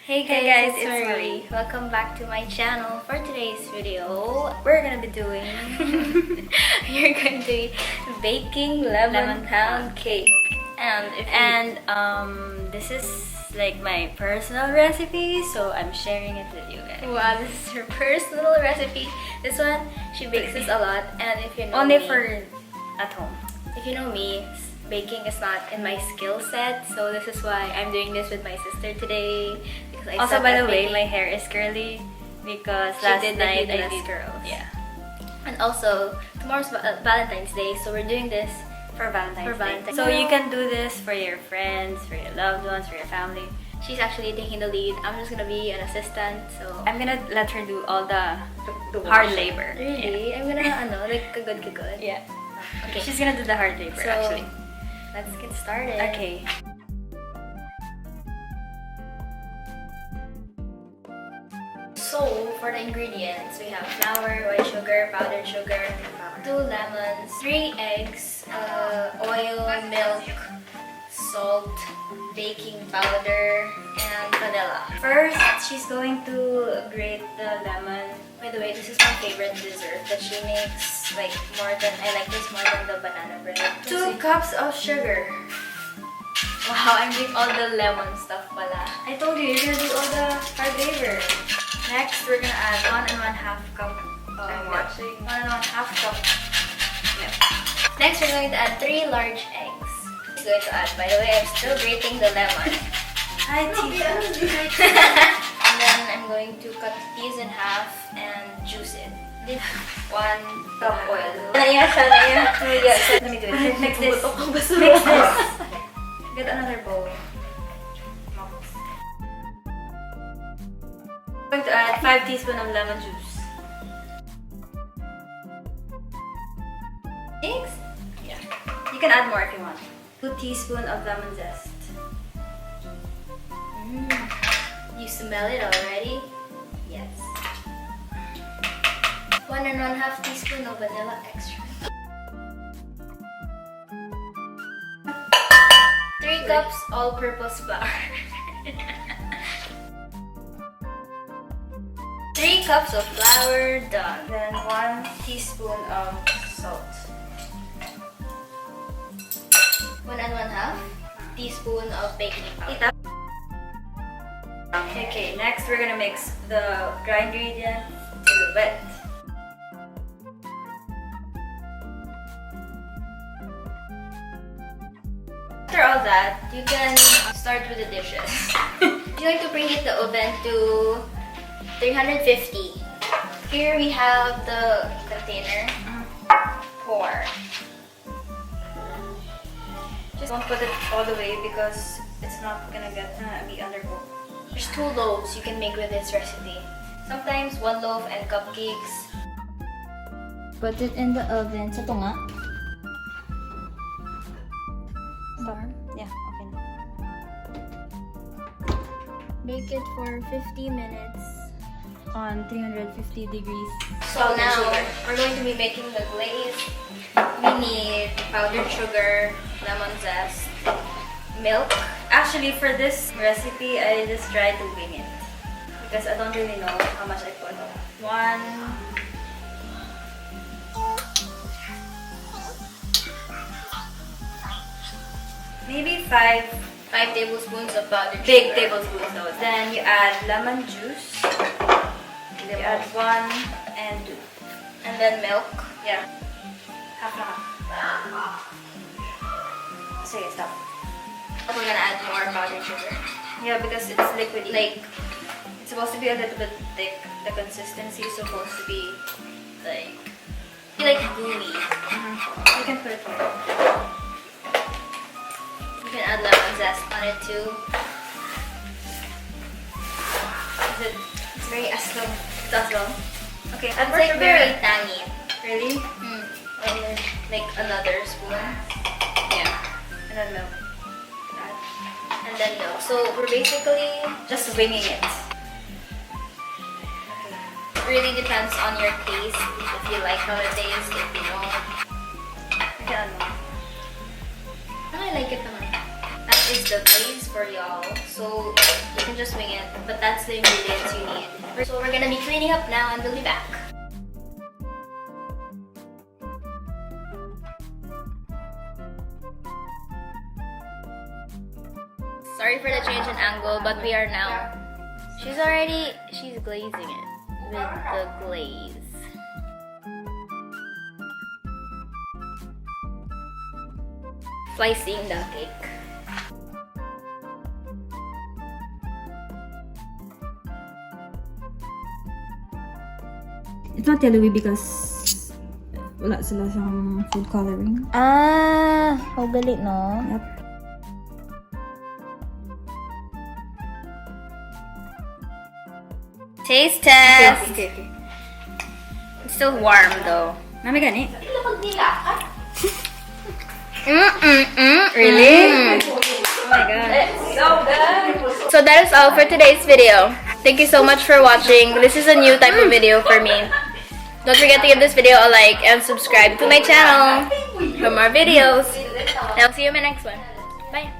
Hey guys, it's Maree. Welcome back to my channel. For today's video, we're gonna be doing you're going to be baking lemon pound cake. And this is like my personal recipe, so I'm sharing it with you guys. Wow, this is her personal recipe. This one, she bakes this a lot, and if you know Only me, for at home. if you know me, baking is not in my skill set, so this is why I'm doing this with my sister today. Because I Also, suck by at the way, baking. my hair is curly because She last did the night I headless did curls. Yeah, And also, tomorrow's Valentine's Day, so we're doing this. for Valentine's For Day. Valentine's. So you can do this for your friends, for your loved ones, for your family. She's actually taking the lead. I'm just gonna be an assistant, so I'm gonna let her do all the the hard work. labor. Really? I'm gonna like kagod. Yeah. Okay. She's gonna do the hard labor So, actually. Let's get started. Okay. So, for the ingredients, we have flour, white sugar, powdered sugar, 2 lemons, 3 eggs, oil, milk, salt, baking powder, and vanilla. First, she's going to grate the lemon. By the way, this is my favorite dessert that she makes. I like this more than the banana bread. 2 cups of sugar. Wow, I'm doing all the lemon stuff pala. I told you, you're gonna do all the hard labor. Next, we're gonna add 1 1/2 cup of I'm milk. watching. 1 1/2 cup milk. Next, we're going to add 3 large eggs. I'm going to add, by the way, I'm still grating the lemon. Hi, Tita. And then I'm going to cut these in half and juice it. 1 cup oil. Naiya siya, naiya. Let me do it. Mix this. Mix this. Get another bowl. I'm going to add 5 teaspoons of lemon juice. 6? Yeah. You can add more if you want. 2 teaspoons of lemon zest. You smell it already? Yes. 1 1/2 teaspoon of vanilla extract. 3 cups all-purpose flour. 3 cups of flour, done. Then 1 teaspoon of salt. 1 1/2 teaspoon of baking powder. Okay, next we're gonna mix the dry ingredients to the wet. After all that, you can start with the dishes. You're going to preheat the oven to 350. Here we have the container. Pour. Just don't put it all the way because it's not gonna be undercooked. There's 2 loaves you can make with this recipe. Sometimes 1 loaf and cupcakes. Put it in the oven. Sa tunga. Yeah, okay. Bake it for 50 minutes on 350 degrees. So now, we're going to be making the glaze. We need powdered sugar, lemon zest, milk. Actually, for this recipe, I just try to wing it because I don't really know how much I put. 1. Maybe 5 5 tablespoons of powdered big sugar. tablespoons though. Then you add lemon juice. You add 1 and 2. And then milk. Yeah. Half na half. Sige, stop. We're gonna add more powdered sugar. Yeah, because it's liquidy. Like, It's supposed to be a little bit thick. The consistency is supposed to be like gooey. You can put it here. You can add lemon zest on it too. It's very aslong. It's aslong. Okay, add It's more like sugar. very tangy. Really? And then, like another spoon. Yeah. And then milk. And then milk. So we're basically Just winging it. really depends on your taste. If you like how it tastes, if you don't. Okay, add more. I like it naman. That is the glaze for y'all. So you can just wing it, but that's the ingredients you need. So we're gonna be cleaning up now and we'll be back. Sorry for the change in angle, but we are now. She's glazing it with the glaze. Slicing the cake. It's not yellowy because wala sila siyang food coloring. Ah, how galit, no? Yep. Taste test. Okay. It's still warm though. Nami gani? Really? Oh my god. So good! So that is all for today's video. Thank you so much for watching. This is a new type of video for me. Don't forget to give this video a like and subscribe to my channel for more videos. And I'll see you in my next one. Bye.